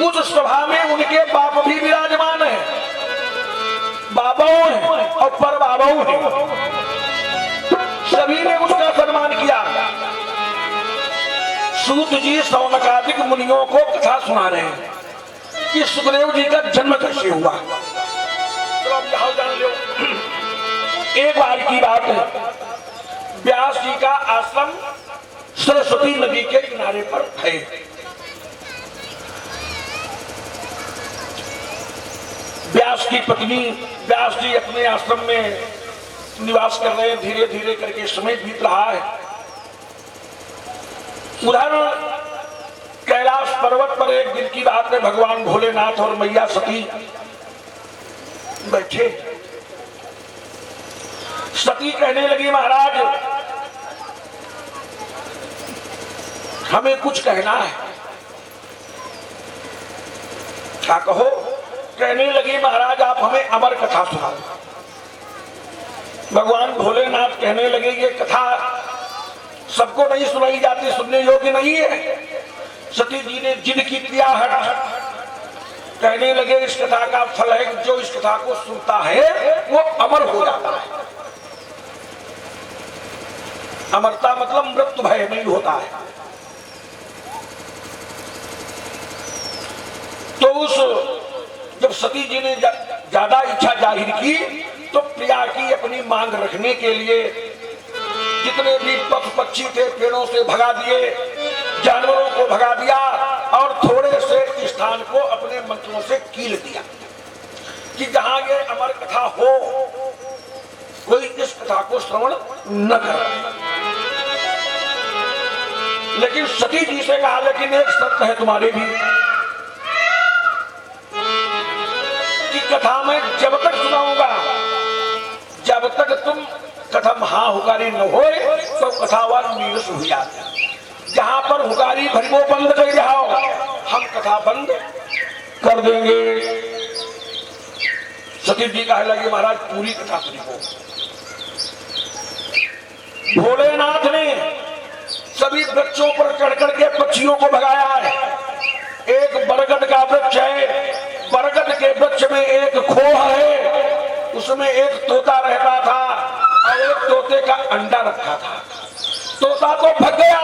उस सभा में उनके बाप भी विराजमान है, बाबाओं हैं और पर बाबाओं हैं। सभी ने उसका सम्मान किया। सूत जी शौनकादिक मुनियों को कथा सुना रहे हैं कि सुखदेव जी का जन्म कैसे हुआ। तो अब यहां जान लो, एक बार की बात है, व्यास जी का आश्रम सरस्वती नदी के किनारे पर है। व्यास की पत्नी, व्यास जी अपने आश्रम में निवास कर रहे हैं। धीरे धीरे करके समय बीत रहा है। उधर कैलाश पर्वत पर एक दिन की बात में भगवान भोलेनाथ और मैया सती बैठे। सती कहने लगी, महाराज हमें कुछ कहना है। क्या कहो? कहने लगी, महाराज आप हमें अमर कथा सुनाओ। भगवान भोलेनाथ कहने लगे, ये कथा सबको नहीं सुनाई जाती, सुनने योग्य नहीं है। सती जी ने जिद की तियाहट, कहने लगे इस कथा का फल है कि जो इस कथा को सुनता है वो अमर हो जाता है। अमरता मतलब मृत्यु भय नहीं होता है। तो उस जब सती जी ने ज्यादा इच्छा जाहिर की तो प्रिया की अपनी मांग रखने के लिए जितने भी पशु पक्षी थे पेड़ों से भगा दिए, जानवरों को भगा दिया और थोड़े से स्थान को अपने मंत्रों से कील दिया कि जहां ये अमर कथा हो कोई इस कथा को श्रवण न करे। लेकिन सती जी से कहा, लेकिन एक शर्त है तुम्हारी भी कि कथा में जब तक सुनाऊंगा जब तक तुम कथा महा हुकारी न हो तो कथावान नीरस हो जाता। जहां पर हुकारी भरी वो बंद कर जाओ, हम कथा बंद कर देंगे। सती जी कहने लगे, महाराज पूरी कथा सुनिए। भोलेनाथ ने सभी वृक्षों पर चढ़ करके पक्षियों को भगाया है। एक बरगद का वृक्ष है, बरगद के वृक्ष में एक खोह है, उसमें एक तोता रहता था और एक तोते का अंडा रखा था। तोता तो भाग गया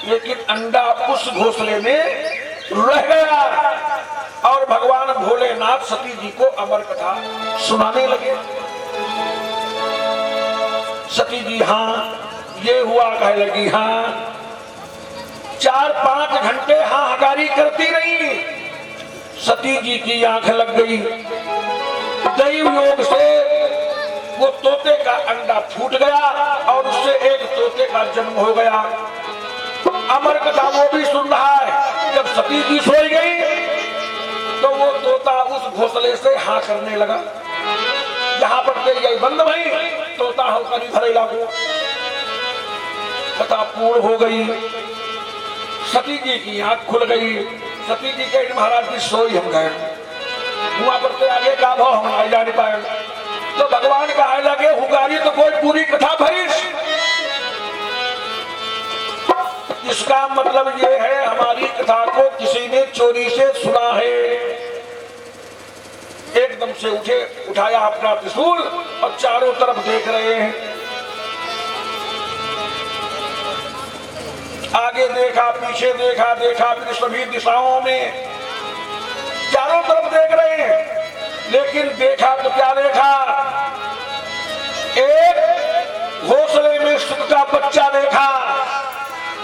लेकिन अंडा उस घोंसले में रह गया और भगवान भोलेनाथ सती जी को अमर कथा सुनाने लगे। सती जी हाँ ये हुआ कह लगी, हाँ 4-5 घंटे हाहाकारी करती रही। सती जी की आंख लग गई। दैव योग से वो तोते का अंडा फूट गया और उससे एक तोते का जन्म हो गया। अमर कथा वो भी सुन रहा है। जब सती जी सोई गई तो वो तोता उस घोंसले से हाँ करने लगा। जहां पर यही बंद भई तोता हल्का भरे लागू। कथा पूर्ण हो गई। सती जी की आंख खुल गई। सती जी के महाराज की सोई हम गए। वहां पर तो आगे का भाव हम नहीं जान पाए। तो भगवान का आय लगे हुकारी तो कोई पूरी कथा भरीश। इसका मतलब ये है हमारी कथा को किसी ने चोरी से सुना है। एकदम से उठाया अपना त्रिशूल और चारों तरफ देख रहे हैं। आगे देखा, पीछे देखा, फिर सभी दिशाओं में चारों तरफ देख रहे हैं। लेकिन देखा तो क्या देखा? एक घोंसले में सुख का बच्चा देखा।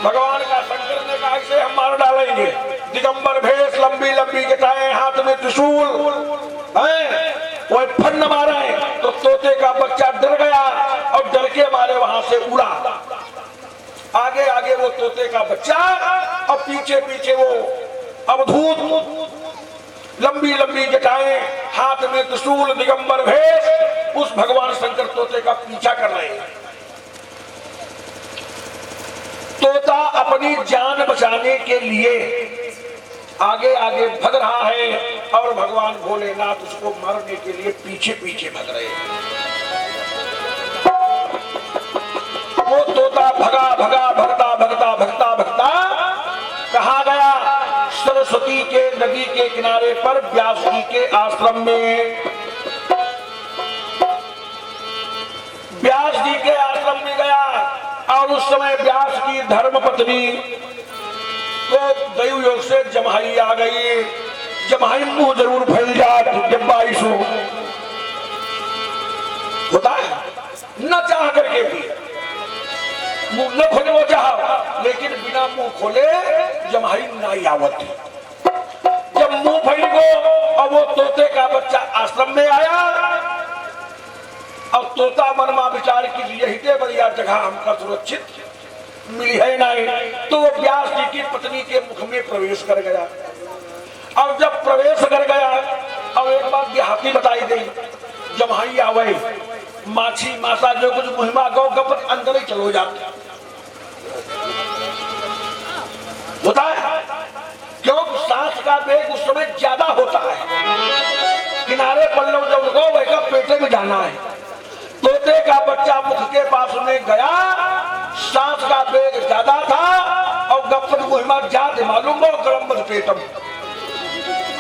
भगवान का शंकर ने कहा इसे हम मार डालेंगे। दिगंबर भेष, लंबी लंबी जटाएं, हाथ में त्रिशूल, वो फन मारे तो तोते का बच्चा डर गया और डर के मारे वहां से उड़ा। आगे आगे वो तोते का बच्चा और पीछे पीछे वो अवधूत, लंबी लंबी जटाएं, हाथ में त्रिशूल, दिगंबर भेष, उस भगवान शंकर तोते का पीछा कर रहे हैं। तोता अपनी जान बचाने के लिए आगे आगे भग रहा है और भगवान भोलेनाथ उसको मारने के लिए पीछे पीछे भग रहे हैं। वो तोता भगा भगा भगता भगता भगता भगता कहा गया? सरस्वती के नदी के किनारे पर व्यास जी के आश्रम में, व्यास जी के आश्रम में गया और उस समय व्यास की धर्म पत्नी को दैव योग से जमाई आ गई। जमाई मुंह जरूर फैल जात जब 22 होता है, न चाह करके भी मुंह न खोले, वो चाह लेकिन बिना मुंह खोले जमाई नहीं आवत। जब मुंह फैल गो और वो तोते का बच्चा आश्रम में आया और तोता मन में विचार की यही दे बढ़िया जगह हमका सुरक्षित मिली है नहीं, तो वो व्यास जी की पत्नी के मुख में प्रवेश कर गया। और जब प्रवेश कर गया और एक बात देहाती बताई गई, जमाई आवे माछी मासा जो कुछ मुहिमा गौ गपत अंदर ही चलो जाते होता है, क्योंकि सांस का वेग उस समय ज्यादा होता है। किनारे पर लोग जब गो वह पेटे में जाना है, तोते का बच्चा मुख के पास में गया, सांस का वेग ज्यादा था और गपत मुहिमा ज्यादा मालूम हो गरम पेटम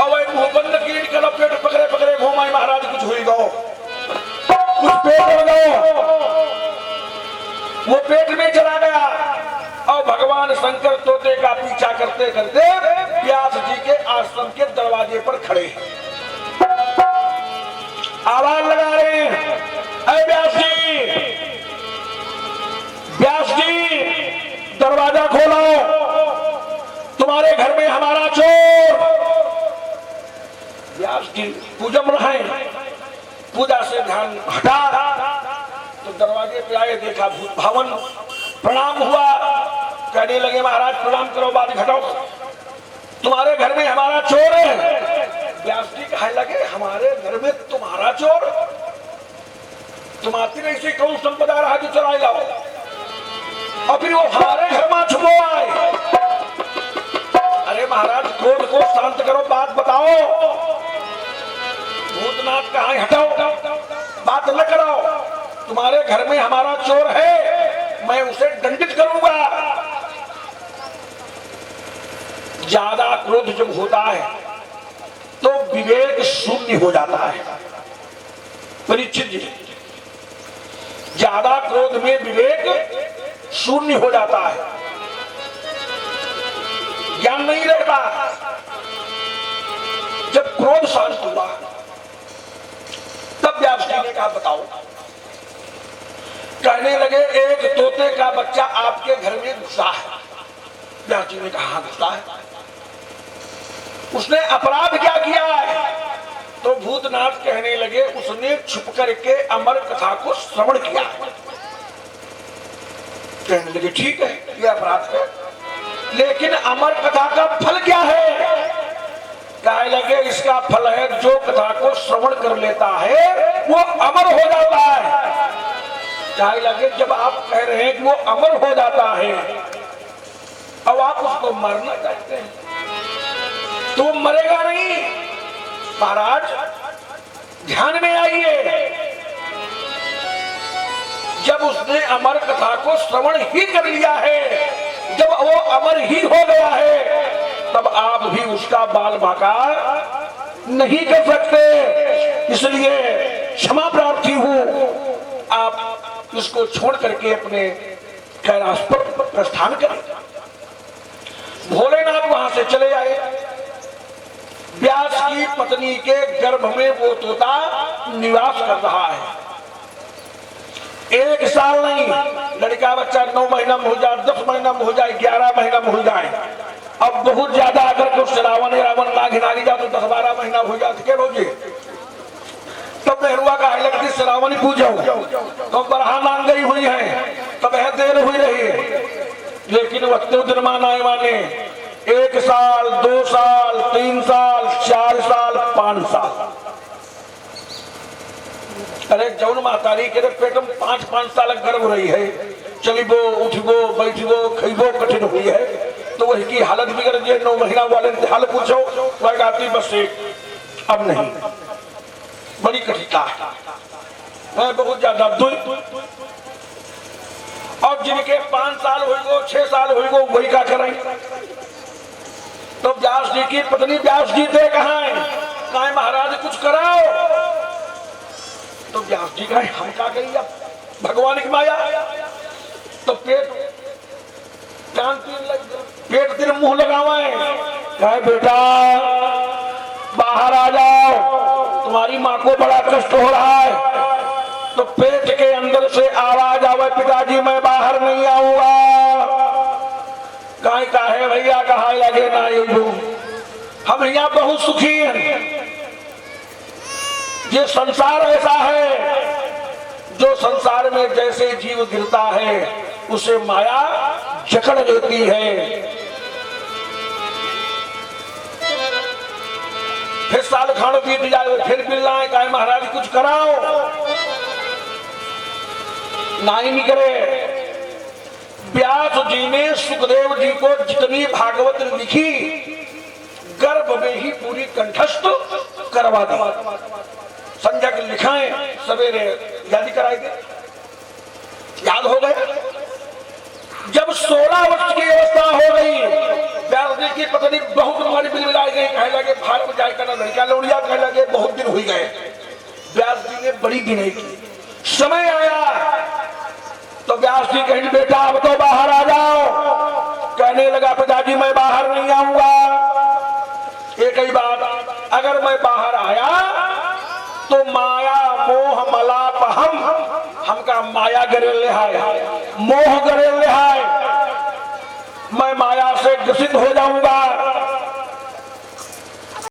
और मुंह बंद कीट कर पेट पकड़े पकड़े घूमाई महाराज कुछ हुई गो, कुछ पेट हो गयो, वो पेट में चला गया और भगवान शंकर तोते का पीछा करते करते व्यास जी के आश्रम के दरवाजे पर खड़े आवाज लगा रहे हैं, अरे व्यास जी दरवाजा खोलो, तुम्हारे घर में हमारा चोर। व्यास जी पूजम रहे, पूजा से ध्यान हटा तो दरवाजे पे आए, देखा भूत भवन, प्रणाम हुआ, कहने लगे महाराज प्रणाम करो, बात घटाओ, तुम्हारे घर में हमारा चोर है। व्यास जी कहने लगे हमारे घर में तुम्हारा चोर, तुम आती नहीं से कौन संपदा रहा जो चुराए लाओ, और फिर वो हमारे घर में छुपो आए। अरे महाराज क्रोध को शांत करो, बात बताओ, भूतनाथ कहाँ हटाओ, बात न कराओ, तुम्हारे घर में हमारा चोर है, मैं उसे दंडित करूंगा। ज्यादा क्रोध जब होता है तो विवेक शून्य हो जाता है। परीक्षित जी, ज्यादा क्रोध में विवेक शून्य हो जाता है, ज्ञान नहीं रहता। जब क्रोध शांत हुआ तब व्यास जी ने कहा बताओ, कहने लगे एक तोते का बच्चा आपके घर में घुसा है। व्यास जी ने कहा घुसा है, उसने अपराध क्या किया है? तो भूतनाथ कहने लगे उसने छुप करके अमर कथा को श्रवण किया। कहने लगे ठीक है ये अपराध है, लेकिन अमर कथा का फल क्या है? कहने लगे इसका फल है जो कथा को श्रवण कर लेता है वो अमर हो जाता है। कहने लगे जब आप कह रहे हैं कि वो अमर हो जाता है, अब आप उसको मारना चाहते हैं तो वो मरेगा नहीं। महाराज ध्यान में आइए, जब उसने अमर कथा को श्रवण ही कर लिया है, जब वो अमर ही हो गया है, तब आप भी उसका बाल बाकार नहीं कर सकते। इसलिए क्षमा प्रार्थी हूं, आप उसको छोड़ करके अपने कैलाश पर प्रस्थान करें। भोलेनाथ वहां से चले आए। व्यास की पत्नी के गर्भ में वो तोता निवास कर रहा है। 1 साल नहीं, लड़का बच्चा 9 महीना में हो जाए, 10 महीना में हो जाए, 11 महीना में हो जाए, अब बहुत ज्यादा अगर कुछ रावण नागी जाए तो 10-12 महीना हो जाते के रोजे। तब नेहरुआ का लगती श्रावणी पूजा तो बरहा नांग गई हुई है, तब है देर हुई रही, लेकिन वक्त दिन माने 1 साल, 2 साल, 3 साल, 4 साल, 5 साल। अरे जौन मातारी के पेट में 5-5 साल गर्भ रही है, चलिबो उठबो बैठबो खइबो कठिन हुई है, तो वही की हालत बिगड़ जाए। 9 महीना वाले से हाल पूछो वह गाती बस अब नहीं, बड़ी कठिनता है, बहुत ज्यादा। और जिनके 5 साल हुई गो, 6 साल हुई गो, वही क्या करें? तो व्यास जी की पत्नी व्यास जी थे कहाँ है महाराज कुछ कराओ। तो व्यास जी कहे हम क्या करिए भगवान की माया। तो पेट तेरे मुंह लगावा है। कहे बेटा बाहर आ जाओ, तुम्हारी माँ को बड़ा कष्ट हो रहा है। तो पेट के अंदर से आवाज आवे पिताजी मैं बाहर नहीं आऊंगा। काहे भैया कहा लगे ना हम यहाँ बहुत सुखी हैं। ये संसार ऐसा है जो संसार में जैसे जीव गिरता है उसे माया जकड़ लेती है। फिर साल खान बीत जाए फिर मिल रहा है कहे महाराज कुछ कराओ। नहीं करे। व्यास जी ने सुखदेव जी को जितनी भागवत लिखी गर्भ में ही पूरी कंठस्थ करवा दी। संजय के लिखाएं सवेरे याद कराए थे, याद हो गए। जब 16 वर्ष की अवस्था हो गई व्यास जी की पत्नी बहुत तुम्हारी बिलबिलाई गई। कहे लगे भारत में जाए करना लड़का लौड़िया। कहे लगे बहुत दिन हो गए। व्यास जी ने बड़ी विनय की। समय आया तो व्यास जी कहें बेटा अब तो बाहर आ जाओ। कहने लगा पिताजी मैं बाहर नहीं आऊंगा। एक ही बात अगर मैं बाहर आया तो माया मोह मलाप हमका माया गरेले है मोह गरेले है। मैं माया से ग्रसित हो जाऊंगा।